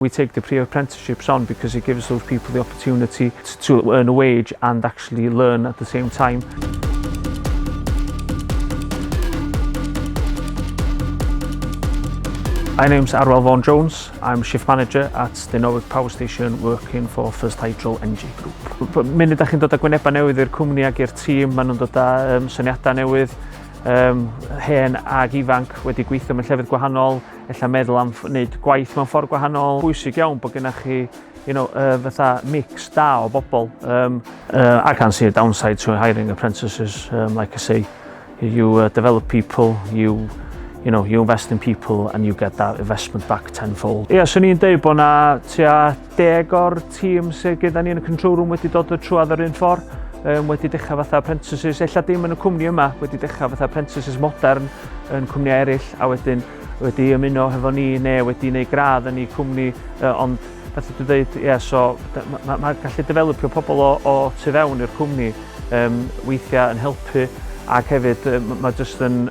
We take the pre-apprenticeships on because it gives those people the opportunity to earn a wage and actually learn at the same time. My name's Arwel Vaughan Jones. I'm shift manager at Dinorwig power station working for First Hydro Energy Group. Munud da chi'n dod â gwynebau newydd i'r cwmni ag i'r tîm, maen nhw'n dod â syniadau newydd, hen ag ifanc wedi gweithio mewn llefydd gwahanol, ella meddwl am wneud gwaith mewn ffordd gwahanol. Bwysig iawn bod gennych chi fatha mix da o bobl. I can't see a downside to hiring apprentices. Like I say, you develop people, you invest in people and you get that investment back tenfold. Ie, so ni'n dweud bod na tua 10 o'r tîm sydd gyda ni yn y control room wedi dod o trwad yr un ffordd. Wedi dechrau fatha apprentices, ella dim yn y cwmni yma, wedi dechrau fatha apprentices modern yn cwmniau eraill, a wedyn wedi ymuno hefo ni neu wedi gwneud gradd yn ei cwmni, ond beth ydw i dweud, so mae gallu developio pobl o tu fewn i'r cwmni weithiau yn helpu, ac hefyd mae jyst yn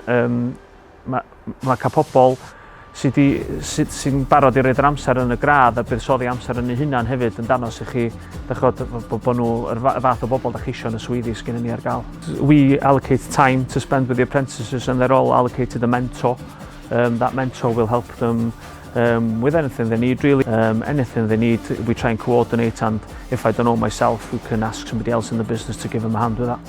mae cael pobl sy'n barod i roed yr amser yn y gradd a buddsoddi amser yn eu hunan hefyd yn danos i chi bod nhw'r fath o bobl da chi isio yn y swyddi sydd gennym ni ar gael. We allocate time to spend with the apprentices and they're all allocated a mentor. That mentor will help them with anything they need really. Anything they need we try and coordinate, and if I don't know myself we can ask somebody else in the business to give them a hand with that.